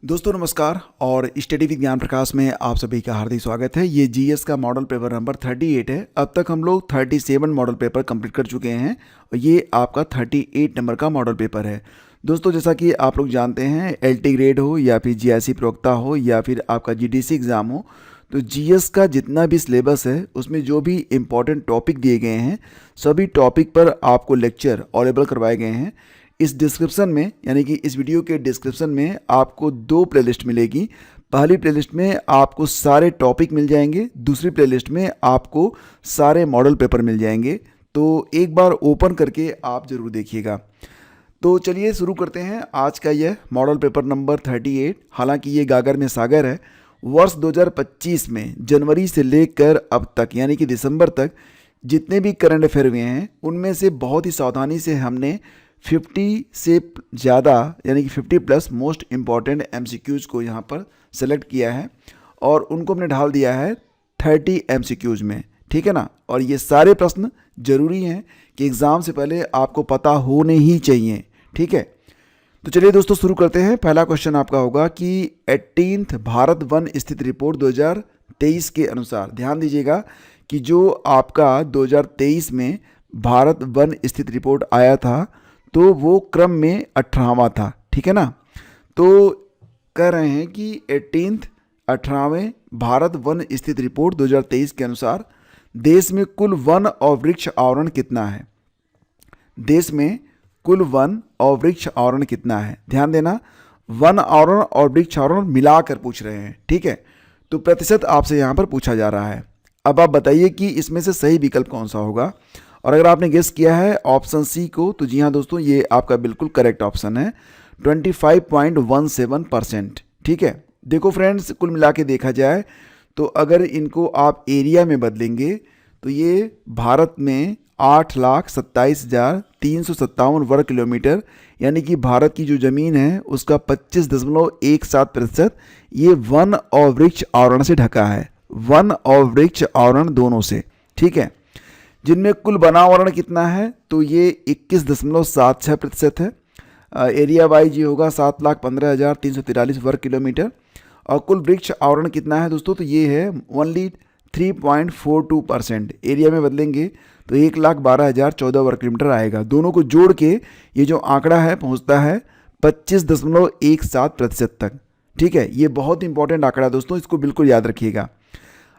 दोस्तों नमस्कार और स्टडी विज्ञान प्रकाश में आप सभी का हार्दिक स्वागत है। ये जीएस का मॉडल पेपर नंबर 38 है। अब तक हम लोग 37 मॉडल पेपर कंप्लीट कर चुके हैं और ये आपका 38 नंबर का मॉडल पेपर है। दोस्तों जैसा कि आप लोग जानते हैं एलटी ग्रेड हो या फिर जीआईसी प्रवक्ता हो या फिर आपका जीडीसी एग्ज़ाम हो, तो जीएस का जितना भी सिलेबस है उसमें जो भी इम्पॉर्टेंट टॉपिक दिए गए हैं सभी टॉपिक पर आपको लेक्चर अवेलेबल करवाए गए हैं। इस डिस्क्रिप्शन में यानी कि इस वीडियो के डिस्क्रिप्शन में आपको दो प्लेलिस्ट मिलेगी। पहली प्लेलिस्ट में आपको सारे टॉपिक मिल जाएंगे, दूसरी प्लेलिस्ट में आपको सारे मॉडल पेपर मिल जाएंगे। तो एक बार ओपन करके आप ज़रूर देखिएगा। तो चलिए शुरू करते हैं आज का यह मॉडल पेपर नंबर 38। हालांकि ये गागर में सागर है। वर्ष 2025 में जनवरी से लेकर अब तक यानी कि दिसंबर तक जितने भी करंट अफेयर हुए हैं उनमें से बहुत ही सावधानी से हमने 50 से ज़्यादा यानी कि 50 प्लस मोस्ट इम्पॉर्टेंट एमसीक्यूज़ को यहाँ पर सेलेक्ट किया है और उनको हमने ढाल दिया है 30 एमसीक्यूज़ में, ठीक है ना। और ये सारे प्रश्न ज़रूरी हैं कि एग्ज़ाम से पहले आपको पता होने ही चाहिए, ठीक है। तो चलिए दोस्तों शुरू करते हैं। पहला क्वेश्चन आपका होगा कि 18th भारत वन स्थित रिपोर्ट 2023 के अनुसार, ध्यान दीजिएगा कि जो आपका 2023 में भारत वन स्थित रिपोर्ट आया था तो वो क्रम में 18वां था, ठीक है ना। तो कह रहे हैं कि 18वें भारत वन स्थित रिपोर्ट 2023 के अनुसार देश में कुल वन और वृक्ष आवरण कितना है। देश में कुल वन और वृक्ष आवरण कितना है, ध्यान देना। वन आवरण और वृक्ष आवरण मिलाकर पूछ रहे हैं, ठीक है। तो प्रतिशत आपसे यहाँ पर पूछा जा रहा है। अब आप बताइए कि इसमें से सही विकल्प कौन सा होगा। और अगर आपने गेस किया है ऑप्शन सी को तो जी हाँ दोस्तों, ये आपका बिल्कुल करेक्ट ऑप्शन है, 25.17%, ठीक है। देखो फ्रेंड्स, कुल मिला के देखा जाए तो अगर इनको आप एरिया में बदलेंगे तो ये भारत में 8,27,357 वर्ग किलोमीटर यानी कि भारत की जो ज़मीन है उसका 25.17% ये वन और वृक्ष आवरण से ढका है, वन और वृक्ष आवरण दोनों से, ठीक है। जिनमें कुल वनावरण कितना है तो ये 21.76% है। एरिया वाइज ये होगा 7,15,343 वर्ग किलोमीटर। और कुल वृक्ष आवरण कितना है दोस्तों, तो ये है ओनली 3.42%। एरिया में बदलेंगे तो 1,12,014 वर्ग किलोमीटर आएगा। दोनों को जोड़ के ये जो आंकड़ा है पहुंचता है 25.17% तक, ठीक है। ये बहुत इंपॉर्टेंट आंकड़ा दोस्तों, इसको बिल्कुल याद रखिएगा।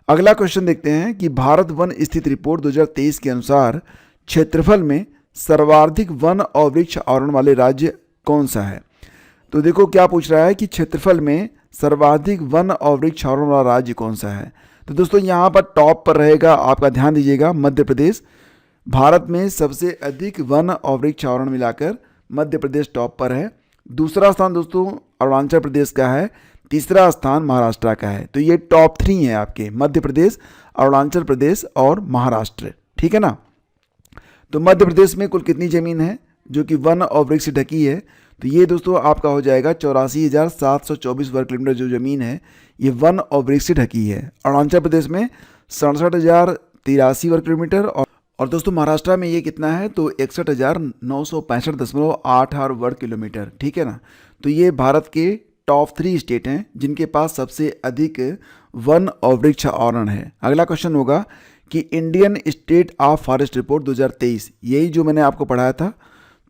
अगला क्वेश्चन देखते हैं कि भारत वन स्थित रिपोर्ट 2023 के अनुसार क्षेत्रफल में सर्वाधिक वन और वृक्ष आवरण वाले राज्य कौन सा है। तो देखो क्या पूछ रहा है कि क्षेत्रफल में सर्वाधिक वन और वृक्ष आवरण वाला राज्य कौन सा है। तो दोस्तों यहाँ पर टॉप पर रहेगा, आपका ध्यान दीजिएगा, मध्य प्रदेश। भारत में सबसे अधिक वन और वृक्ष आवरण मिलाकर मध्य प्रदेश टॉप पर है। दूसरा स्थान दोस्तों अरुणाचल प्रदेश का है, तीसरा स्थान महाराष्ट्र का है। तो ये टॉप 3 है आपके, मध्य प्रदेश, अरुणाचल प्रदेश और महाराष्ट्र, ठीक है ना। तो मध्य प्रदेश में कुल कितनी ज़मीन है जो कि वन और वृक्ष से ढकी है, तो ये दोस्तों आपका हो जाएगा 84,724 वर्ग किलोमीटर जो ज़मीन है ये वन और वृक्ष से ढकी है। अरुणाचल प्रदेश में 67,083 वर्ग किलोमीटर और दोस्तों महाराष्ट्र में ये कितना है तो 61,965.88 वर्ग किलोमीटर, ठीक है ना। तो ये भारत के टॉप 3 स्टेट हैं जिनके पास सबसे अधिक वन और वृक्ष आवरण है। अगला क्वेश्चन होगा कि Indian state of forest report 2023, यही जो मैंने आपको पढ़ाया था,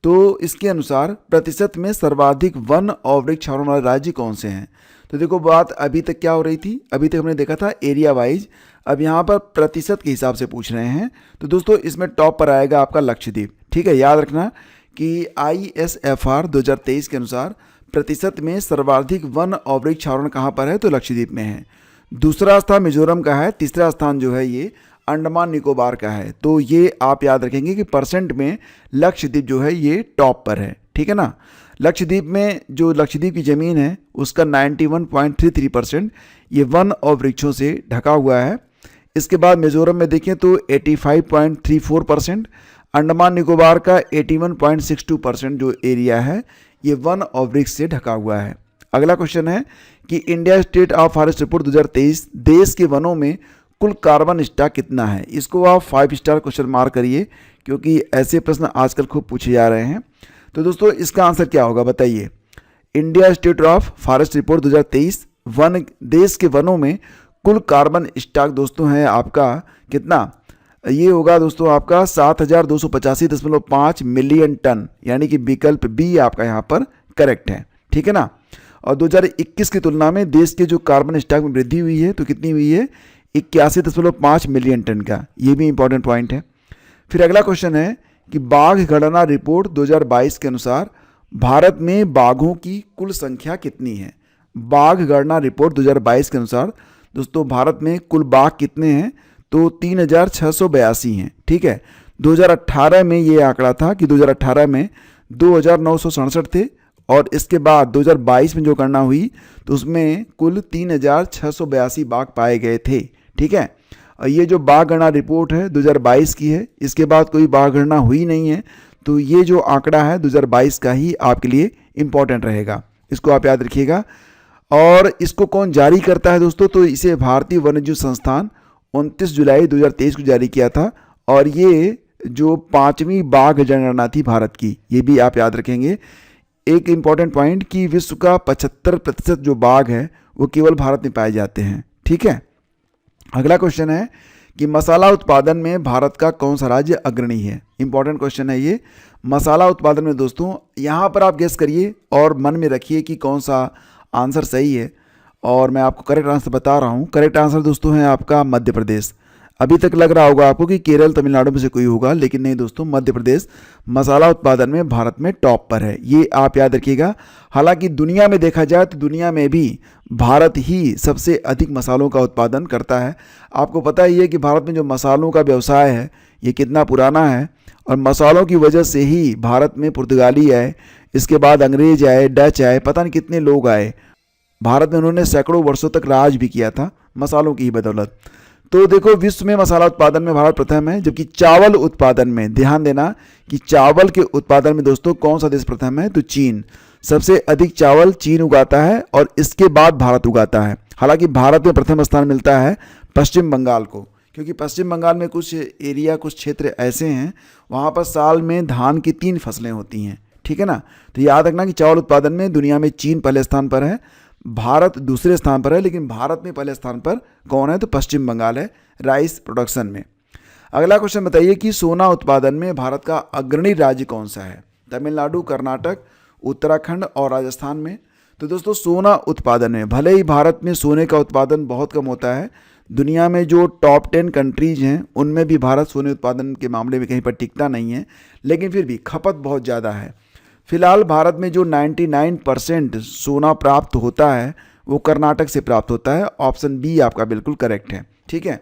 तो इसके अनुसार प्रतिशत में सर्वाधिक वन और वृक्ष आवरण वाले राज्य कौन से हैं। तो देखो बात अभी तक क्या हो रही थी, अभी तक हमने देखा था एरिया वाइज, अब यहाँ पर प्रतिशत के हिसाब से पूछ रहे हैं। तो दोस्तों इसमें टॉप पर आएगा आपका लक्षद्वीप, ठीक है। याद रखना कि ISFR 2023 के अनुसार प्रतिशत में सर्वाधिक वन और वृक्ष आवरण कहाँ पर है तो लक्षद्वीप में है। दूसरा स्थान मिजोरम का है, तीसरा स्थान जो है ये अंडमान निकोबार का है। तो ये आप याद रखेंगे कि परसेंट में लक्षद्वीप जो है ये टॉप पर है, ठीक है ना। लक्षद्वीप में जो लक्षद्वीप की ज़मीन है उसका 91.33% ये वन और वृक्षों से ढका हुआ है। इसके बाद मिजोरम में देखें तो 85.34%, अंडमान निकोबार का 81.62% जो एरिया है ये वन और वृक्ष से ढका हुआ है। अगला क्वेश्चन है कि India state of forest report 2023 देश के वनों में कुल कार्बन स्टॉक कितना है। इसको आप 5 स्टार क्वेश्चन मार्क करिए क्योंकि ऐसे प्रश्न आजकल खूब पूछे जा रहे हैं। तो दोस्तों इसका आंसर क्या होगा बताइए। India institute of forest report 2023, one देश के वनों में कुल कार्बन स्टॉक दोस्तों है आपका कितना, ये होगा दोस्तों आपका 7285.5 मिलियन टन, यानी कि विकल्प बी आपका यहाँ पर करेक्ट है, ठीक है ना। और 2021 की तुलना में देश के जो कार्बन स्टॉक में वृद्धि हुई है तो कितनी हुई है, 81.5 मिलियन टन का, ये भी इंपॉर्टेंट पॉइंट है। फिर अगला क्वेश्चन है कि बाघ गणना रिपोर्ट 2022 के अनुसार भारत में बाघों की कुल संख्या कितनी है। बाघ गणना रिपोर्ट 2022 के अनुसार दोस्तों भारत में कुल बाघ कितने हैं, तो 3682 हैं, ठीक है। 2018 में ये आंकड़ा था कि 2018 में 2967 थे, और इसके बाद 2022 में जो गणना हुई तो उसमें कुल 3682 बाघ पाए गए थे, ठीक है। और ये जो बाघ गणना रिपोर्ट है 2022 की है, इसके बाद कोई बाघ गणना हुई नहीं है, तो ये जो आंकड़ा है 2022 का ही आपके लिए इम्पॉर्टेंट रहेगा, इसको आप याद रखिएगा। और इसको कौन जारी करता है दोस्तों, तो इसे भारतीय वन्यजीव संस्थान 29 जुलाई 2023 को जारी किया था, और ये जो 5वीं बाघ जनगणना थी भारत की, ये भी आप याद रखेंगे। एक इम्पॉर्टेंट पॉइंट कि विश्व का 75% जो बाघ है वो केवल भारत में पाए जाते हैं, ठीक है। अगला क्वेश्चन है कि मसाला उत्पादन में भारत का कौन सा राज्य अग्रणी है। इंपॉर्टेंट क्वेश्चन है ये, मसाला उत्पादन में दोस्तों यहाँ पर आप गेस करिए और मन में रखिए कि कौन सा आंसर सही है, और मैं आपको करेक्ट आंसर बता रहा हूँ। करेक्ट आंसर दोस्तों है आपका मध्य प्रदेश। अभी तक लग रहा होगा आपको कि केरल तमिलनाडु में से कोई होगा, लेकिन नहीं दोस्तों, मध्य प्रदेश मसाला उत्पादन में भारत में टॉप पर है, ये आप याद रखिएगा। हालांकि दुनिया में देखा जाए तो दुनिया में भी भारत ही सबसे अधिक मसालों का उत्पादन करता है। आपको पता ही है कि भारत में जो मसालों का व्यवसाय है ये कितना पुराना है, और मसालों की वजह से ही भारत में पुर्तगाली आए, इसके बाद अंग्रेज आए, डच आए, पता नहीं कितने लोग आए। भारत में उन्होंने सैकड़ों वर्षों तक राज भी किया था मसालों की ही बदौलत। तो देखो, विश्व में मसाला उत्पादन में भारत प्रथम है, जबकि चावल उत्पादन में ध्यान देना कि चावल के उत्पादन में दोस्तों कौन सा देश प्रथम है, तो चीन। सबसे अधिक चावल चीन उगाता है और इसके बाद भारत उगाता है। हालांकि भारत में प्रथम स्थान मिलता है पश्चिम बंगाल को, क्योंकि पश्चिम बंगाल में कुछ एरिया, कुछ क्षेत्र ऐसे हैं वहाँ पर साल में धान की 3 फसलें होती हैं, ठीक है ना। तो याद रखना कि चावल उत्पादन में दुनिया में चीन पहले स्थान पर है, भारत दूसरे स्थान पर है, लेकिन भारत में पहले स्थान पर कौन है, तो पश्चिम बंगाल है राइस प्रोडक्शन में। अगला क्वेश्चन बताइए कि सोना उत्पादन में भारत का अग्रणी राज्य कौन सा है। तमिलनाडु, कर्नाटक, उत्तराखंड और राजस्थान में। तो दोस्तों सोना उत्पादन में भले ही भारत में सोने का उत्पादन बहुत कम होता है, दुनिया में जो टॉप 10 कंट्रीज हैं उनमें भी भारत सोने उत्पादन के मामले में कहीं पर टिकता नहीं है, लेकिन फिर भी खपत बहुत ज़्यादा है। फिलहाल भारत में जो 99% सोना प्राप्त होता है वो कर्नाटक से प्राप्त होता है। ऑप्शन बी आपका बिल्कुल करेक्ट है, ठीक है।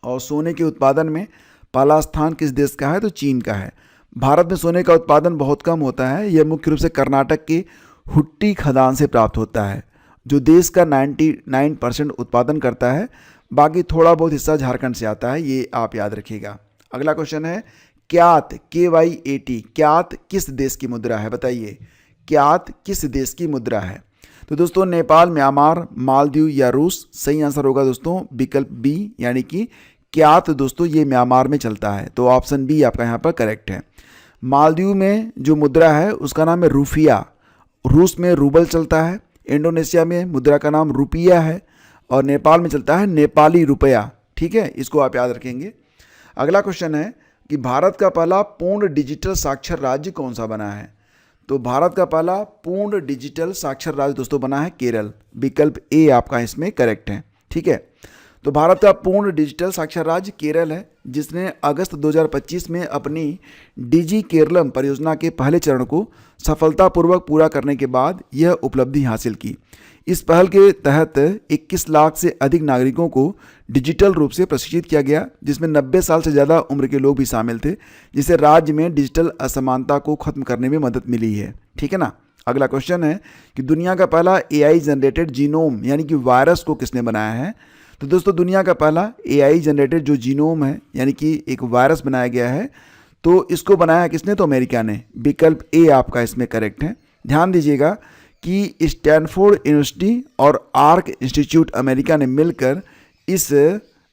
और सोने के उत्पादन में पहला स्थान किस देश का है, तो चीन का है। भारत में सोने का उत्पादन बहुत कम होता है, यह मुख्य रूप से कर्नाटक के हुट्टी खदान से प्राप्त होता है, जो देश का 99% उत्पादन करता है। बाकी थोड़ा बहुत हिस्सा झारखंड से आता है, ये आप याद रखिएगा। अगला क्वेश्चन है क्यात, KYAT, क्यात किस देश की मुद्रा है, बताइए क्यात किस देश की मुद्रा है। तो दोस्तों नेपाल, म्यांमार, मालदीव या रूस। सही आंसर होगा दोस्तों विकल्प बी, यानी कि क्यात दोस्तों ये म्यांमार में चलता है, तो ऑप्शन बी आपका यहाँ पर करेक्ट है। मालदीव में जो मुद्रा है उसका नाम है रूफिया, रूस में रूबल चलता है, इंडोनेशिया में मुद्रा का नाम रुपया है, और नेपाल में चलता है नेपाली रुपया, ठीक है, इसको आप याद रखेंगे। अगला क्वेश्चन है कि भारत का पहला पूर्ण डिजिटल साक्षर राज्य कौन सा बना है। तो भारत का पहला पूर्ण डिजिटल साक्षर राज्य दोस्तों बना है केरल, विकल्प ए आपका इसमें करेक्ट है, ठीक है। तो भारत का पूर्ण डिजिटल साक्षर राज्य केरल है, जिसने अगस्त 2025 में अपनी डिजी केरलम परियोजना के पहले चरण को सफलतापूर्वक पूरा करने के बाद यह उपलब्धि हासिल की। इस पहल के तहत 21 लाख से अधिक नागरिकों को डिजिटल रूप से प्रशिक्षित किया गया, जिसमें 90 साल से ज़्यादा उम्र के लोग भी शामिल थे, जिससे राज्य में डिजिटल असमानता को खत्म करने में मदद मिली है, ठीक है ना। अगला क्वेश्चन है कि दुनिया का पहला AI जनरेटेड जीनोम यानी कि वायरस को किसने बनाया है। तो दोस्तों दुनिया का पहला AI जनरेटेड जो जीनोम है यानी कि एक वायरस बनाया गया है, तो इसको बनाया किसने, तो अमेरिका ने, विकल्प ए आपका इसमें करेक्ट है। ध्यान दीजिएगा कि स्टैनफोर्ड यूनिवर्सिटी और आर्क इंस्टीट्यूट अमेरिका ने मिलकर इस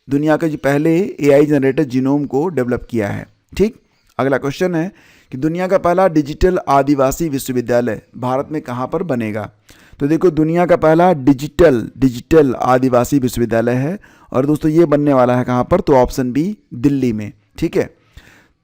दुनिया के जो पहले AI जनरेटेड जीनोम को डेवलप किया है, ठीक। अगला क्वेश्चन है कि दुनिया का पहला डिजिटल आदिवासी विश्वविद्यालय भारत में कहाँ पर बनेगा। तो देखो, दुनिया का पहला डिजिटल आदिवासी विश्वविद्यालय है और दोस्तों ये बनने वाला है कहाँ पर, तो ऑप्शन बी दिल्ली में। ठीक है,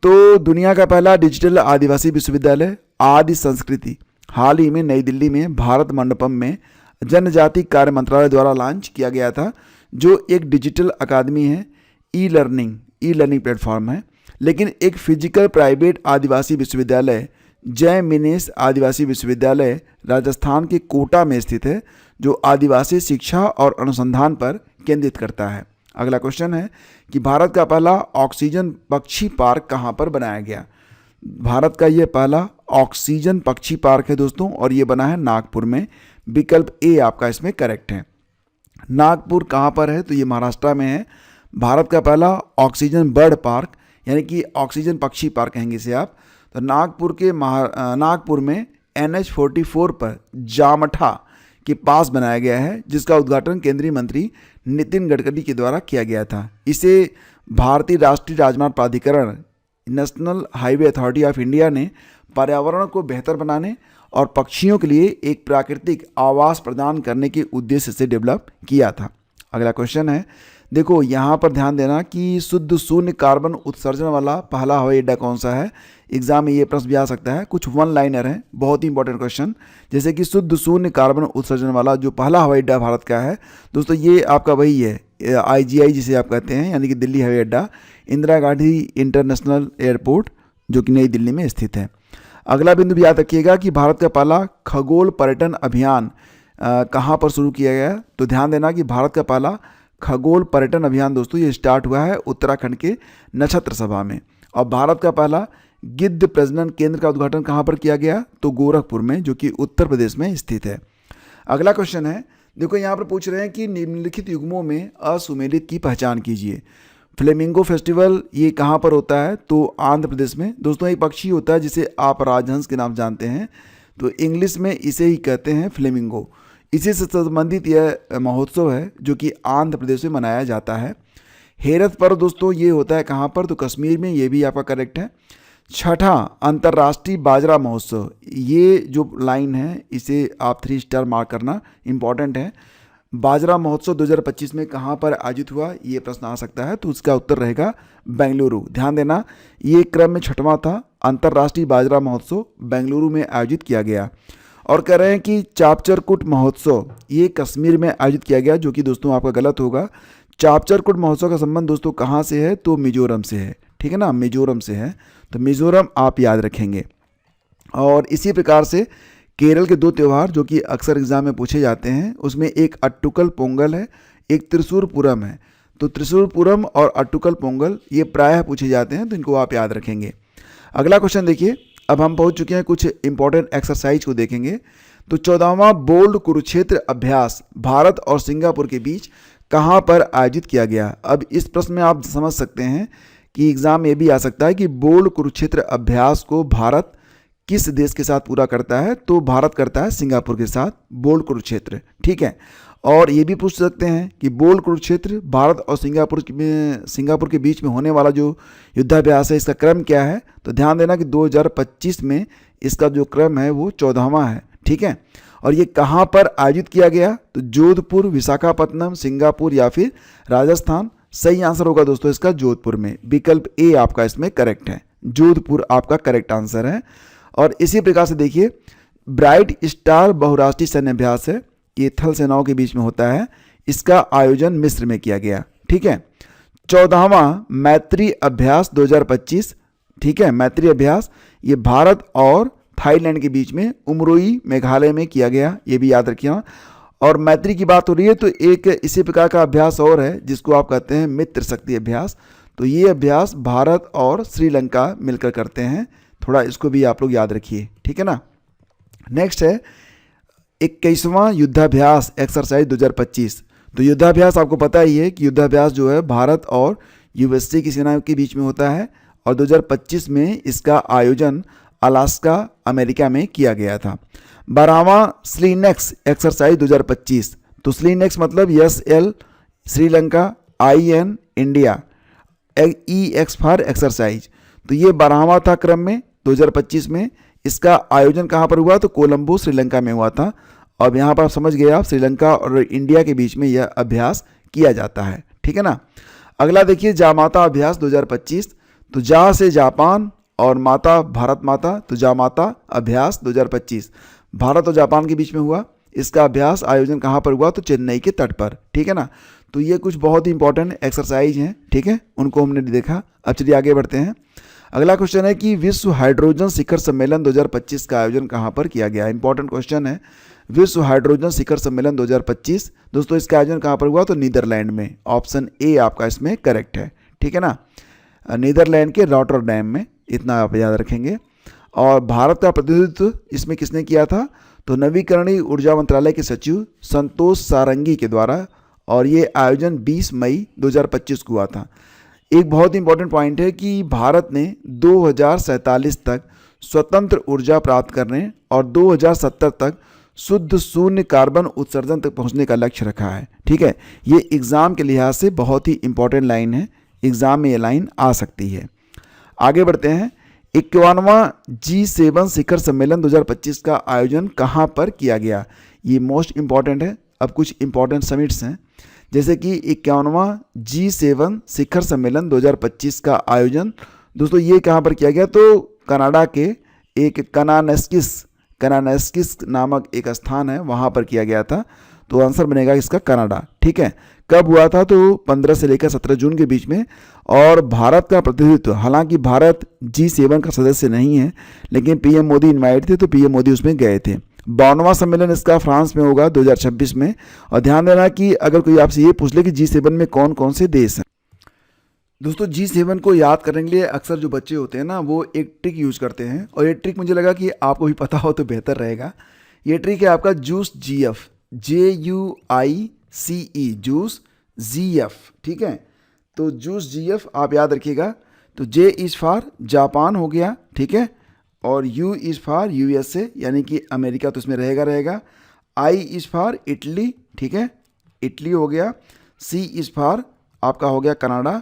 तो दुनिया का पहला डिजिटल आदिवासी विश्वविद्यालय आदि संस्कृति हाल ही में नई दिल्ली में भारत मंडपम में जनजाति कार्य मंत्रालय द्वारा लॉन्च किया गया था, जो एक डिजिटल अकादमी है, ई लर्निंग प्लेटफॉर्म है। लेकिन एक फिजिकल प्राइवेट आदिवासी विश्वविद्यालय जय मिनेश आदिवासी विश्वविद्यालय राजस्थान के कोटा में स्थित है, जो आदिवासी शिक्षा और अनुसंधान पर केंद्रित करता है। अगला क्वेश्चन है कि भारत का पहला ऑक्सीजन पक्षी पार्क कहाँ पर बनाया गया। भारत का ये पहला ऑक्सीजन पक्षी पार्क है दोस्तों, और ये बना है नागपुर में। विकल्प ए आपका इसमें करेक्ट है। नागपुर कहाँ पर है, तो ये महाराष्ट्र में है। भारत का पहला ऑक्सीजन बर्ड पार्क, यानी कि ऑक्सीजन पक्षी पार्क कहेंगे इसे आप, तो नागपुर में NH44 पर जामठा के पास बनाया गया है, जिसका उद्घाटन केंद्रीय मंत्री नितिन गडकरी के द्वारा किया गया था। इसे भारतीय राष्ट्रीय राजमार्ग प्राधिकरण national highway authority of India ने पर्यावरण को बेहतर बनाने और पक्षियों के लिए एक प्राकृतिक आवास प्रदान करने के उद्देश्य से डेवलप किया था। अगला क्वेश्चन है, देखो यहाँ पर ध्यान देना कि शुद्ध शून्य कार्बन उत्सर्जन वाला पहला हवाई अड्डा कौन सा है। एग्जाम में ये प्रश्न भी आ सकता है, कुछ वन लाइनर है, बहुत ही इंपॉर्टेंट क्वेश्चन। जैसे कि शुद्ध शून्य कार्बन उत्सर्जन वाला जो पहला हवाई अड्डा भारत का है दोस्तों, ये आपका वही है, IGI जिसे आप कहते हैं, यानी कि दिल्ली हवाई अड्डा, इंदिरा गांधी इंटरनेशनल एयरपोर्ट, जो कि नई दिल्ली में स्थित है। अगला बिंदु भी याद रखिएगा कि भारत का पहला खगोल पर्यटन अभियान कहाँ पर शुरू किया गया। तो ध्यान देना कि भारत का पहला खगोल पर्यटन अभियान दोस्तों ये स्टार्ट हुआ है उत्तराखंड के नक्षत्र सभा में। और भारत का पहला गिद्ध प्रजनन केंद्र का उद्घाटन कहाँ पर किया गया, तो गोरखपुर में, जो कि उत्तर प्रदेश में स्थित है। अगला क्वेश्चन है, देखो यहाँ पर पूछ रहे हैं कि निम्नलिखित युग्मों में असुमेलित की पहचान कीजिए। फ्लेमिंगो फेस्टिवल ये कहाँ पर होता है, तो आंध्र प्रदेश में। दोस्तों एक पक्षी होता है जिसे आप राजहंस के नाम जानते हैं, तो इंग्लिश में इसे ही कहते हैं फ्लेमिंगो। इसी से संबंधित यह महोत्सव है जो कि आंध्र प्रदेश में मनाया जाता है। हेरत पर्व दोस्तों ये होता है कहाँ पर, तो कश्मीर में, ये भी आपका करेक्ट है। छठा अंतर्राष्ट्रीय बाजरा महोत्सव, ये जो लाइन है इसे आप 3 स्टार मार्क करना इंपॉर्टेंट है। बाजरा महोत्सव 2025 में कहाँ पर आयोजित हुआ, ये प्रश्न आ सकता है, तो उसका उत्तर रहेगा बेंगलुरु। ध्यान देना, ये क्रम में 6वां था, अंतर्राष्ट्रीय बाजरा महोत्सव बेंगलुरु में आयोजित किया गया। और कह रहे हैं कि चापचरकुट महोत्सव ये कश्मीर में आयोजित किया गया, जो कि दोस्तों आपका गलत होगा। चापचरकुट महोत्सव का संबंध दोस्तों कहाँ से है, तो मिजोरम से है। ठीक है ना, मिजोरम से है, तो मिजोरम आप याद रखेंगे। और इसी प्रकार से केरल के 2 त्यौहार जो कि अक्सर एग्जाम में पूछे जाते हैं, उसमें एक अट्टुकल पोंगल है, एक त्रिशूर पूरम है। तो त्रिशूर पूरम और अट्टुकल पोंगल ये प्रायः पूछे जाते हैं, तो इनको आप याद रखेंगे। अगला क्वेश्चन देखिए, अब हम पहुंच चुके हैं कुछ इंपॉर्टेंट एक्सरसाइज को देखेंगे। तो 14वां बोल्ड कुरुक्षेत्र अभ्यास भारत और सिंगापुर के बीच कहाँ पर आयोजित किया गया। अब इस प्रश्न में आप समझ सकते हैं कि एग्जाम में भी आ सकता है कि बोल्ड कुरुक्षेत्र अभ्यास को भारत किस देश के साथ पूरा करता है, तो भारत करता है सिंगापुर के साथ बोल्ड कुरुक्षेत्र। ठीक है, और ये भी पूछ सकते हैं कि बोल्ड कुरुक्षेत्र भारत और सिंगापुर के बीच में होने वाला जो युद्धाभ्यास है इसका क्रम क्या है। तो ध्यान देना कि 2025 में इसका जो क्रम है वो 14वां है। ठीक है, और ये कहाँ पर आयोजित किया गया, तो जोधपुर, विशाखापत्तनम, सिंगापुर या फिर राजस्थान। सही आंसर होगा दोस्तों इसका जोधपुर में। विकल्प ए आपका इसमें करेक्ट है, जोधपुर आपका करेक्ट आंसर है। और इसी प्रकार से देखिए, ब्राइट स्टार बहुराष्ट्रीय सैन्य अभ्यास है, ये थल सेनाओं के बीच में होता है, इसका आयोजन मिस्र में किया गया। ठीक है, 14वां मैत्री अभ्यास 2025। ठीक है, मैत्री अभ्यास ये भारत और थाईलैंड के बीच में उमरोई मेघालय में किया गया, ये भी याद रखिएगा। और मैत्री की बात हो रही है तो एक इसी प्रकार का अभ्यास और है जिसको आप कहते हैं मित्र शक्ति अभ्यास। तो ये अभ्यास भारत और श्रीलंका मिलकर करते हैं, थोड़ा इसको भी आप लोग याद रखिए। ठीक है ना। नेक्स्ट है 21वां युद्धाभ्यास एक्सरसाइज 2025। तो युद्धाभ्यास आपको पता ही है कि युद्धाभ्यास जो है भारत और यूएसए की सेना के बीच में होता है, और 2025 में इसका आयोजन अलास्का अमेरिका में किया गया था। 12वां स्लीनेक्स एक्सरसाइज 2025। तो स्लीनेक्स मतलब SL Sri Lanka, IN India, EX for exercise. तो ये 12वां था क्रम में 2025 में। इसका आयोजन कहाँ पर हुआ? तो कोलंबो श्रीलंका में हुआ था। अब यहाँ पर आप समझ गए, आप श्रीलंका और इंडिया के बीच में यह अभ्यास किया जाता है, ठीक है ना। अगला देखिए जामाता अभ्यास 2025। तो जा से जापान और माता भारत माता, तो जामाता अभ्यास 2025 भारत और जापान के बीच में हुआ। इसका अभ्यास आयोजन कहाँ पर हुआ? तो चेन्नई के तट पर, ठीक है ना। तो ये कुछ बहुत ही इंपॉर्टेंट एक्सरसाइज हैं, ठीक है, उनको हमने देखा। अब चलिए आगे बढ़ते हैं। अगला क्वेश्चन है कि विश्व हाइड्रोजन शिखर सम्मेलन 2025 का आयोजन कहाँ पर किया गया? इंपॉर्टेंट क्वेश्चन है। विश्व हाइड्रोजन शिखर सम्मेलन 2025 दोस्तों इसका आयोजन कहाँ पर हुआ? तो नीदरलैंड में। ऑप्शन ए आपका इसमें करेक्ट है, ठीक है ना। नीदरलैंड के रॉटरडैम में, इतना आप याद रखेंगे। और भारत का प्रतिनिधित्व इसमें किसने किया था? तो नवीकरणीय ऊर्जा मंत्रालय के सचिव संतोष सारंगी के द्वारा। और ये आयोजन 20 मई 2025 को हुआ था। एक बहुत इंपॉर्टेंट पॉइंट है कि भारत ने 2047 तक स्वतंत्र ऊर्जा प्राप्त करने और 2070 तक शुद्ध शून्य कार्बन उत्सर्जन तक पहुंचने का लक्ष्य रखा है, ठीक है। ये एग्ज़ाम के लिहाज से बहुत ही इंपॉर्टेंट लाइन है, एग्ज़ाम में ये लाइन आ सकती है। आगे बढ़ते हैं। 51वां G7 शिखर सम्मेलन 2025 का आयोजन कहाँ पर किया गया? ये मोस्ट इंपॉर्टेंट है। अब कुछ इंपॉर्टेंट समिट्स हैं, जैसे कि 51वां G7 शिखर सम्मेलन 2025 का आयोजन दोस्तों ये कहाँ पर किया गया? तो कनाडा के एक कनानेस्किस नामक एक स्थान है, वहाँ पर किया गया था। तो आंसर बनेगा इसका कनाडा, ठीक है। कब हुआ था? तो 15 से लेकर 17 जून के बीच में। और भारत का प्रतिनिधित्व, हालांकि भारत G7 का सदस्य नहीं है, लेकिन पीएम मोदी इनवाइट थे, तो पीएम मोदी उसमें गए थे। 52वां सम्मेलन इसका फ्रांस में होगा 2026 में। और ध्यान देना कि अगर कोई आपसे ये पूछ ले कि G7 में कौन कौन से देश हैं, दोस्तों G7 को याद करने के लिए अक्सर जो बच्चे होते हैं ना, वो एक ट्रिक यूज करते हैं। और ये ट्रिक मुझे लगा कि आपको भी पता हो तो बेहतर रहेगा। ये ट्रिक है आपका juice GF, JUICE, juice GF, ठीक है। तो जूस GF आप याद रखिएगा। तो J इज़ फॉर जापान हो गया, ठीक है। और U इज़ फॉर USA यानी कि अमेरिका, तो इसमें रहेगा। I इज़ फॉर इटली, ठीक है, इटली हो गया। C इज़ फॉर आपका हो गया Canada.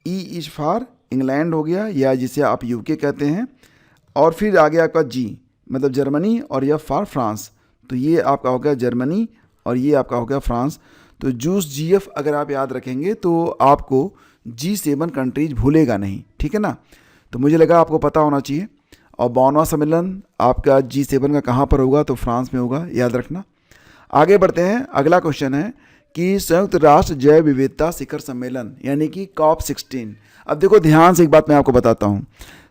E is for England हो गया, या जिसे आप UK कहते हैं। और फिर आ गया आपका G मतलब जर्मनी, और यह फॉर फ्रांस। तो ये आपका हो गया जर्मनी और ये आपका हो गया फ्रांस। तो जूस GF अगर आप याद रखेंगे तो आपको G7 कंट्रीज भूलेगा नहीं, ठीक है ना। तो मुझे लगा आपको पता होना चाहिए। और 52वां सम्मेलन आपका G7 का कहाँ पर होगा? तो फ्रांस में होगा, याद रखना। आगे बढ़ते हैं। अगला क्वेश्चन है कि संयुक्त राष्ट्र जैव विविधता शिखर सम्मेलन यानी कि COP16। अब देखो ध्यान से एक बात मैं आपको बताता हूँ।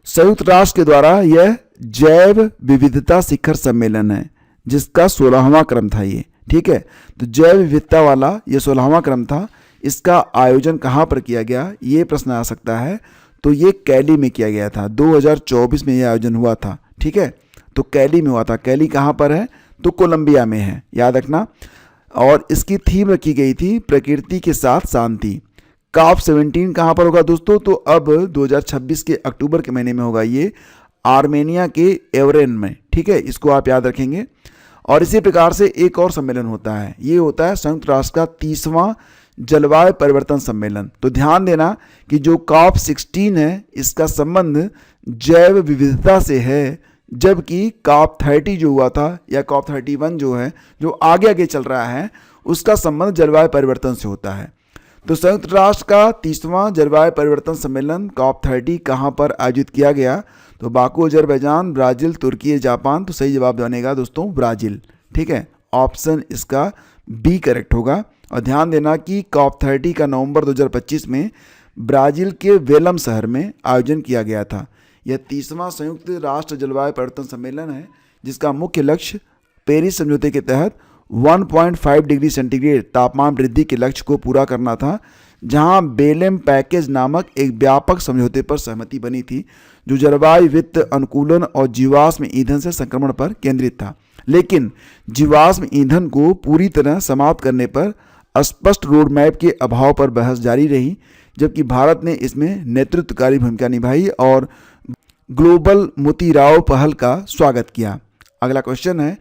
संयुक्त राष्ट्र के द्वारा यह जैव विविधता शिखर सम्मेलन है, जिसका 16वां क्रम था ये, ठीक है। तो जैव विविधता वाला ये 16वां क्रम था। इसका आयोजन कहाँ पर किया गया? ये प्रश्न आ सकता है। तो ये कैली में किया गया था, 2024 में यह आयोजन हुआ था, ठीक है। तो कैली में हुआ था। कैली कहाँ पर है? तो कोलंबिया में है, याद रखना। और इसकी थीम रखी गई थी प्रकृति के साथ शांति। COP17 कहाँ पर होगा दोस्तों? तो अब 2026 के अक्टूबर के महीने में होगा ये, आर्मेनिया के एवरेन में, ठीक है। इसको आप याद रखेंगे। और इसी प्रकार से एक और सम्मेलन होता है, ये होता है संयुक्त राष्ट्र का 30वां जलवायु परिवर्तन सम्मेलन। तो ध्यान देना कि जो COP16 है इसका संबंध जैव विविधता से है, जबकि COP30 जो हुआ था या COP31 जो है, जो आगे आगे चल रहा है, उसका संबंध जलवायु परिवर्तन से होता है। तो संयुक्त राष्ट्र का 30वां जलवायु परिवर्तन सम्मेलन COP30 कहाँ पर आयोजित किया गया? तो बाकू अजरबैजान, ब्राज़ील, तुर्की, जापान। तो सही जवाब बनेगा दोस्तों ब्राज़ील, ठीक है। ऑप्शन इसका बी करेक्ट होगा। और ध्यान देना कि COP30 का नवंबर 2025 में ब्राज़ील के वेलम शहर में आयोजन किया गया था। यह 30वां संयुक्त राष्ट्र जलवायु परिवर्तन सम्मेलन है, जिसका मुख्य लक्ष्य पेरिस समझौते के तहत 1.5 डिग्री सेंटीग्रेड तापमान वृद्धि के लक्ष्य को पूरा करना था, जहां बेलेम पैकेज नामक एक व्यापक समझौते पर सहमति बनी थी, जो जलवायु वित्त अनुकूलन और जीवाश्म ईंधन से संक्रमण पर केंद्रित था। लेकिन जीवाश्म ईंधन को पूरी तरह समाप्त करने पर स्पष्ट रोड मैप के अभाव पर बहस जारी रही, जबकि भारत ने इसमें नेतृत्वकारी भूमिका निभाई और ग्लोबल मोतीराव पहल का स्वागत किया। अगला क्वेश्चन है,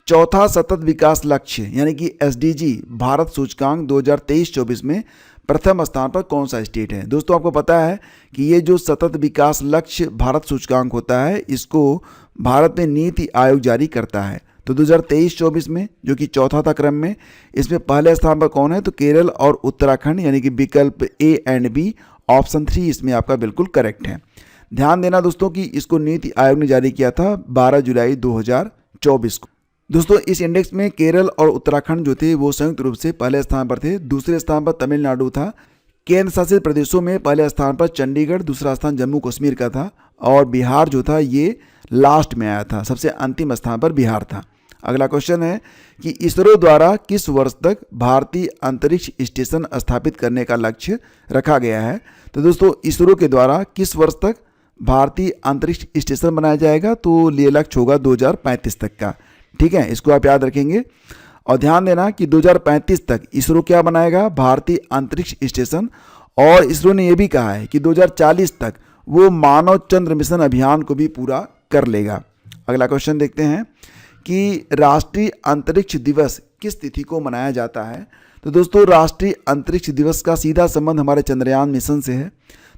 चौथा सतत विकास लक्ष्य यानी कि SDG भारत सूचकांक 2023-24 में प्रथम स्थान पर कौन सा स्टेट है। दोस्तों आपको पता है कि ये जो सतत विकास लक्ष्य भारत सूचकांक होता है, इसको भारत में नीति आयोग जारी करता है। तो 2023-24 में जो कि चौथा था क्रम में, इसमें पहले स्थान पर कौन है, तो केरल और उत्तराखंड, यानी कि विकल्प ए एंड बी, ऑप्शन 3 इसमें आपका बिल्कुल करेक्ट है। ध्यान देना दोस्तों कि इसको नीति आयोग ने जारी किया था 12 जुलाई 2024 को। दोस्तों इस इंडेक्स में केरल और उत्तराखंड जो थे वो संयुक्त रूप से पहले स्थान पर थे। दूसरे स्थान पर तमिलनाडु था। केंद्र शासित प्रदेशों में पहले स्थान पर चंडीगढ़, दूसरा स्थान जम्मू कश्मीर का था, और बिहार जो था ये लास्ट में आया था, सबसे अंतिम स्थान पर बिहार था। अगला क्वेश्चन है कि इसरो द्वारा किस वर्ष तक भारतीय अंतरिक्ष स्टेशन स्थापित करने का लक्ष्य रखा गया है। तो दोस्तों इसरो के द्वारा किस वर्ष तक भारतीय अंतरिक्ष स्टेशन बनाया जाएगा, तो ये लक्ष्य होगा 2035 तक का। ठीक है, इसको आप याद रखेंगे। और ध्यान देना कि 2035 तक इसरो क्या बनाएगा, भारतीय अंतरिक्ष स्टेशन। और इसरो ने यह भी कहा है कि 2040 तक वो मानव चंद्र मिशन अभियान को भी पूरा कर लेगा। अगला क्वेश्चन देखते हैं कि राष्ट्रीय अंतरिक्ष दिवस किस तिथि को मनाया जाता है। तो दोस्तों राष्ट्रीय अंतरिक्ष दिवस का सीधा संबंध हमारे चंद्रयान मिशन से है।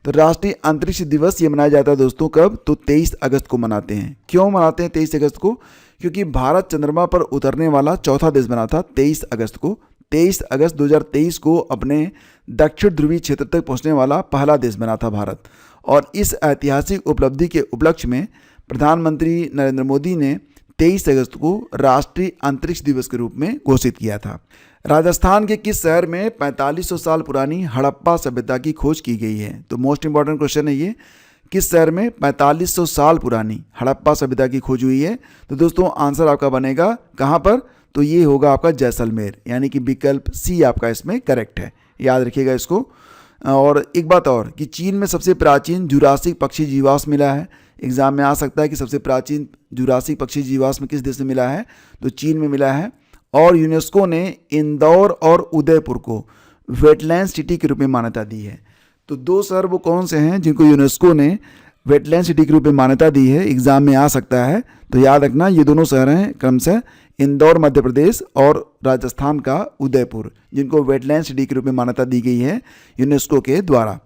तो राष्ट्रीय अंतरिक्ष दिवस ये मनाया जाता है दोस्तों कब, तो 23 अगस्त को मनाते हैं। क्यों मनाते हैं 23 अगस्त को, क्योंकि भारत चंद्रमा पर उतरने वाला चौथा देश बना था 23 अगस्त को। 23 अगस्त 2023 को अपने दक्षिण ध्रुवीय क्षेत्र तक पहुंचने वाला पहला देश बना था भारत। और इस ऐतिहासिक उपलब्धि के उपलक्ष्य में प्रधानमंत्री नरेंद्र मोदी ने 23 अगस्त को राष्ट्रीय अंतरिक्ष दिवस के रूप में घोषित किया था। राजस्थान के किस शहर में 4500 साल पुरानी हड़प्पा सभ्यता की खोज की गई है। तो मोस्ट इंपॉर्टेंट क्वेश्चन है ये, किस शहर में 4500 साल पुरानी हड़प्पा सभ्यता की खोज हुई है। तो दोस्तों आंसर आपका बनेगा कहाँ पर, तो ये होगा आपका जैसलमेर, यानी कि विकल्प सी आपका इसमें करेक्ट है। याद रखिएगा इसको। और एक बात और कि चीन में सबसे प्राचीन जुरासिक पक्षी जीवाश्म मिला है। एग्जाम में आ सकता है कि सबसे प्राचीन जुरासिक पक्षी जीवाश्म किस देश में मिला है, तो चीन में मिला है। और यूनेस्को ने इंदौर और उदयपुर को वेटलैंड सिटी के रूप में मान्यता दी है। तो दो शहर वो कौन से हैं जिनको यूनेस्को ने वेटलैंड सिटी के रूप में मान्यता दी है, एग्जाम में आ सकता है। तो याद रखना ये दोनों शहर हैं क्रमशः इंदौर मध्य प्रदेश और राजस्थान का उदयपुर, जिनको वेटलैंड सिटी के रूप में मान्यता दी गई है यूनेस्को के द्वारा।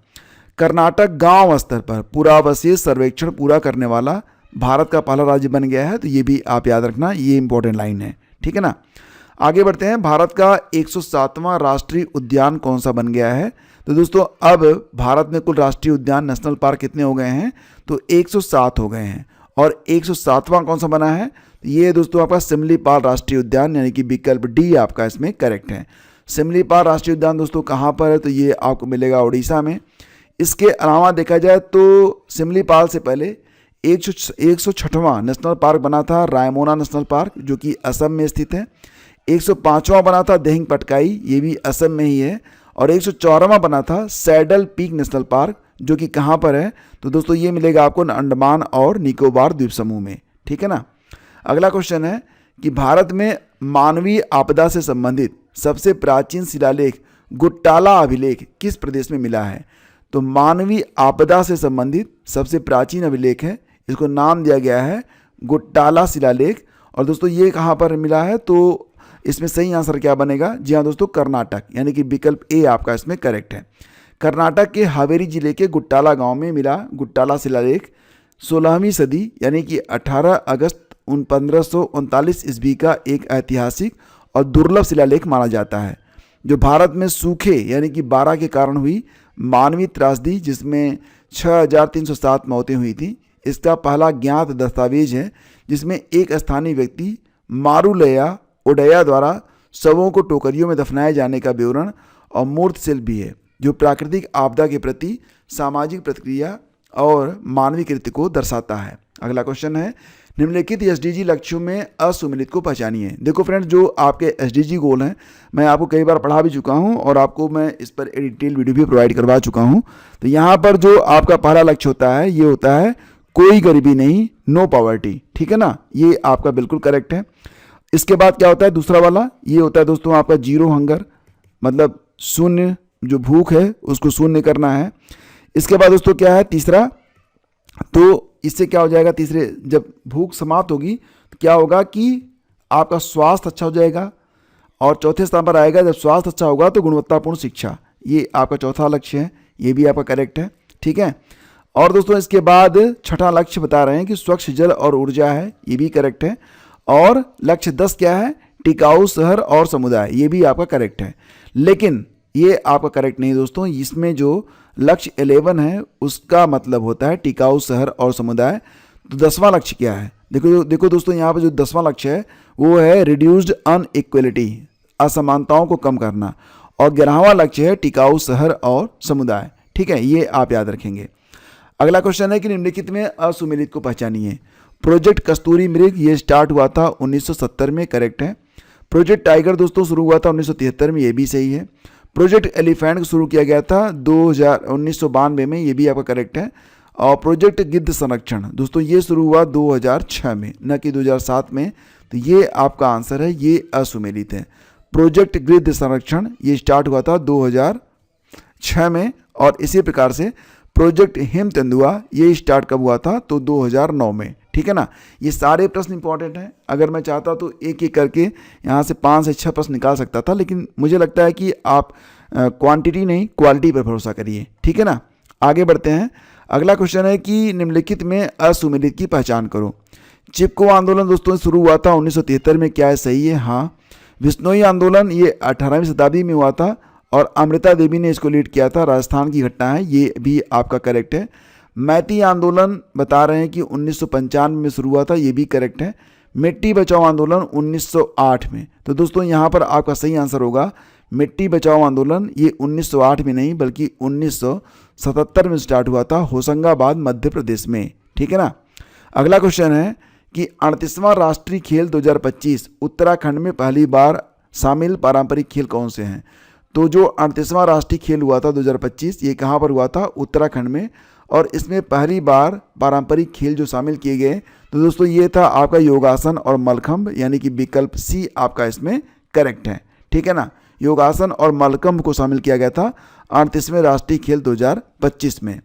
कर्नाटक गांव स्तर पर पुरावशेष सर्वेक्षण पूरा करने वाला भारत का पहला राज्य बन गया है। तो ये भी आप याद रखना, ये इंपॉर्टेंट लाइन है। ठीक है ना। आगे बढ़ते हैं। भारत का 107वां राष्ट्रीय उद्यान कौन सा बन गया है। तो दोस्तों अब भारत में कुल राष्ट्रीय उद्यान नेशनल पार्क कितने हो गए हैं, तो 107 हो गए हैं। और 107वां कौन सा बना है, ये दोस्तों आपका सिमलीपाल राष्ट्रीय उद्यान, यानी कि विकल्प डी आपका इसमें करेक्ट है। सिमलीपाल राष्ट्रीय उद्यान दोस्तों कहाँ पर है, तो ये आपको मिलेगा उड़ीसा में। इसके अलावा देखा जाए तो सिमलीपाल से पहले 106वां नेशनल पार्क बना था रायमोना नेशनल पार्क, जो कि असम में स्थित है। 105वां बना था दिहिंग पटकाई, ये भी असम में ही है। और 104वां बना था सैडल पीक नेशनल पार्क, जो कि कहाँ पर है, तो दोस्तों ये मिलेगा आपको अंडमान और निकोबार द्वीप समूह में। ठीक है ना। अगला क्वेश्चन है कि भारत में मानवीय आपदा से संबंधित सबसे प्राचीन शिलालेख गुट्टाला अभिलेख किस प्रदेश में मिला है। तो मानवीय आपदा से संबंधित सबसे प्राचीन अभिलेख है, इसको नाम दिया गया है गुट्टाला शिलालेख। और दोस्तों ये कहाँ पर मिला है, तो इसमें सही आंसर क्या बनेगा, जी हाँ दोस्तों कर्नाटक, यानी कि विकल्प ए आपका इसमें करेक्ट है। कर्नाटक के हावेरी जिले के गुट्टाला गांव में मिला गुट्टाला शिलालेख 16वीं सदी यानी कि 18 अगस्त 1539 ईस्वी का एक ऐतिहासिक और दुर्लभ शिलालेख माना जाता है, जो भारत में सूखे यानी कि 12 के कारण हुई मानवीय त्रासदी, जिसमें 6307 मौतें हुई थी। इसका पहला ज्ञात दस्तावेज है, जिसमें एक स्थानीय व्यक्ति मारुलया ओडया द्वारा शवों को टोकरियों में दफनाए जाने का विवरण और मूर्त शिल्प भी है, जो प्राकृतिक आपदा के प्रति सामाजिक प्रतिक्रिया और मानवीय कृत्य को दर्शाता है। अगला क्वेश्चन है, निम्नलिखित एसडीजी लक्ष्यों में असुमिलित को पहचानिए। देखो फ्रेंड्स, जो आपके एसडीजी गोल हैं मैं आपको कई बार पढ़ा भी चुका हूं और आपको मैं इस पर डिटेल वीडियो भी प्रोवाइड करवा चुका हूं। तो यहाँ पर जो आपका पहला लक्ष्य होता है ये होता है कोई गरीबी नहीं, नो पॉवर्टी। ठीक है ना, ये आपका बिल्कुल करेक्ट है। इसके बाद क्या होता है दूसरा वाला, ये होता है दोस्तों आपका जीरो हंगर, मतलब शून्य जो भूख है उसको शून्य करना है। इसके बाद दोस्तों क्या है तीसरा, तो इससे क्या हो जाएगा, तीसरे जब भूख समाप्त होगी तो क्या होगा कि आपका स्वास्थ्य अच्छा हो जाएगा। और चौथे स्थान पर आएगा जब स्वास्थ्य अच्छा होगा तो गुणवत्तापूर्ण शिक्षा, ये आपका चौथा लक्ष्य है, ये भी आपका करेक्ट है। ठीक है। और दोस्तों इसके बाद छठा लक्ष्य बता रहे हैं कि स्वच्छ जल और ऊर्जा है, ये भी करेक्ट है। और लक्ष्य 10 क्या है? टिकाऊ शहर और समुदाय, ये भी आपका करेक्ट है। लेकिन ये आपका करेक्ट नहीं दोस्तों, इसमें जो लक्ष्य 11 है उसका मतलब होता है टिकाऊ शहर और समुदाय। तो 10वां लक्ष्य क्या है? देखो दोस्तों, यहाँ पर जो 10वां लक्ष्य है वो है रिड्यूस्ड अनइक्वलिटी, असमानताओं को कम करना। और 11वां लक्ष्य है टिकाऊ शहर और समुदाय। ठीक है, ये आप याद रखेंगे। अगला क्वेश्चन है कि निम्नलिखित में असुमेलित को पहचानिए। प्रोजेक्ट कस्तूरी मृग ये स्टार्ट हुआ था 1970 में, करेक्ट है। प्रोजेक्ट टाइगर दोस्तों शुरू हुआ था 1973 में, ये भी सही है। प्रोजेक्ट एलिफेंट शुरू किया गया था 1992 में, ये भी आपका करेक्ट है। और प्रोजेक्ट गिद्ध संरक्षण दोस्तों ये शुरू हुआ 2006 में, न कि 2007 में। तो ये आपका आंसर है, ये असुमेलित है। प्रोजेक्ट गिद्ध संरक्षण ये स्टार्ट हुआ था 2006 में। और इसी प्रकार से प्रोजेक्ट हिम तेंदुआ ये स्टार्ट कब हुआ था? तो 2009 में। ठीक है ना। ये सारे प्रश्न इंपॉर्टेंट हैं। अगर मैं चाहता तो एक एक करके यहाँ से 5 से 6 प्रश्न निकाल सकता था, लेकिन मुझे लगता है कि आप क्वांटिटी नहीं क्वालिटी पर भरोसा करिए। ठीक है ना। आगे बढ़ते हैं। अगला क्वेश्चन है कि निम्नलिखित में असुमेलित की पहचान करो। चिपको आंदोलन दोस्तों शुरू हुआ था 1973 में, क्या है? सही है, हाँ। विश्नोई आंदोलन ये 18वीं शताब्दी में हुआ था और अमृता देवी ने इसको लीड किया था, राजस्थान की घटना है, ये भी आपका करेक्ट है। मैती आंदोलन बता रहे हैं कि 1995 में शुरू हुआ था, ये भी करेक्ट है। मिट्टी बचाओ आंदोलन 1908 में। तो दोस्तों यहाँ पर आपका सही आंसर होगा मिट्टी बचाओ आंदोलन ये 1908 में नहीं बल्कि 1977 में स्टार्ट हुआ था, होशंगाबाद मध्य प्रदेश में। ठीक है ना। अगला क्वेश्चन है कि 38वां राष्ट्रीय खेल 2025 उत्तराखंड में पहली बार शामिल पारंपरिक खेल कौन से हैं? तो जो 38वां राष्ट्रीय खेल हुआ था 2025 ये कहाँ पर हुआ था? उत्तराखंड में। और इसमें पहली बार पारंपरिक खेल जो शामिल किए गए तो दोस्तों ये था आपका योगासन और मलखंभ, यानी कि विकल्प सी आपका इसमें करेक्ट है। ठीक है ना। योगासन और मलखंभ को शामिल किया गया था 38वें राष्ट्रीय खेल 2025 में।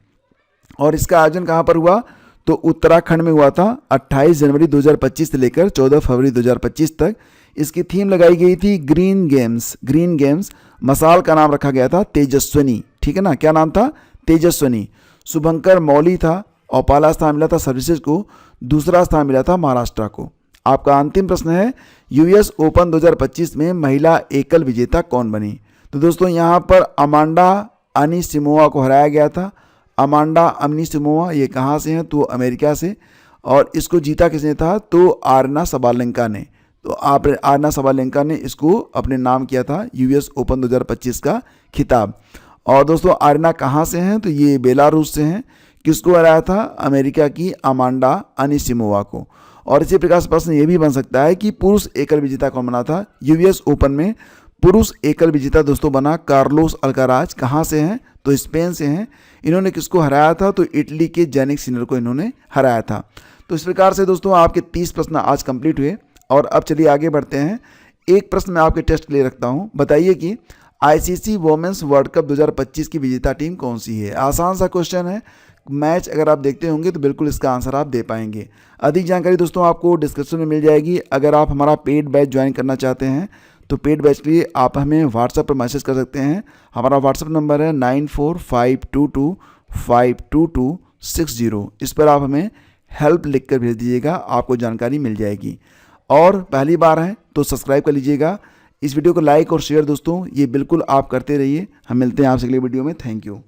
और इसका आयोजन कहाँ पर हुआ? तो उत्तराखंड में हुआ था 28 जनवरी 2025 से लेकर 14 फरवरी 2025 तक। इसकी थीम लगाई गई थी ग्रीन गेम्स। मसाल का नाम रखा गया था तेजस्विनी। ठीक है ना। क्या नाम था? तेजस्विनी। शुभंकर मौली था और पहला स्थान मिला था सर्विसेज को, दूसरा स्थान मिला था महाराष्ट्र को। आपका अंतिम प्रश्न है यूएस ओपन 2025 में महिला एकल विजेता कौन बनी? तो दोस्तों यहाँ पर अमांडा अनिसिमोवा को हराया गया था। अमांडा अनिसिमोवा ये कहाँ से हैं? तो अमेरिका से। और इसको जीता किसने था? तो आर्ना सबालेंका ने। तो आर्ना सबालेंका ने इसको अपने नाम किया था यूएस ओपन 2025 का खिताब। और दोस्तों आर्ना कहाँ से हैं? तो ये बेलारूस से हैं। किसको हराया था? अमेरिका की अमांडा अनिसिमोवा को। और इसी प्रकार से प्रश्न ये भी बन सकता है कि पुरुष एकल विजेता कौन बना था? यूएस ओपन में पुरुष एकल विजेता दोस्तों बना कार्लोस अल्काराज। कहाँ से हैं? तो स्पेन से हैं। इन्होंने किसको हराया था? तो इटली के जैनिक सिनर को इन्होंने हराया था। तो इस प्रकार से दोस्तों आपके 30 प्रश्न आज कंप्लीट हुए। और अब चलिए आगे बढ़ते हैं। एक प्रश्न मैं आपके टेस्ट के लिए रखता हूँ। बताइए कि आईसीसी वोमेंस वर्ल्ड कप 2025 की विजेता टीम कौन सी है? आसान सा क्वेश्चन है। मैच अगर आप देखते होंगे तो बिल्कुल इसका आंसर आप दे पाएंगे। अधिक जानकारी दोस्तों आपको डिस्क्रिप्शन में मिल जाएगी। अगर आप हमारा पेड बैच ज्वाइन करना चाहते हैं तो पेड बैच के लिए आप हमें व्हाट्सएप पर मैसेज कर सकते हैं। हमारा व्हाट्सएप नंबर है 9452252260। इस पर आप हमें हेल्प लिख कर भेज दीजिएगा, आपको जानकारी मिल जाएगी। और पहली बार है तो सब्सक्राइब कर लीजिएगा। इस वीडियो को लाइक और शेयर दोस्तों ये बिल्कुल आप करते रहिए। हम मिलते हैं आपसे अगले वीडियो में। Thank you.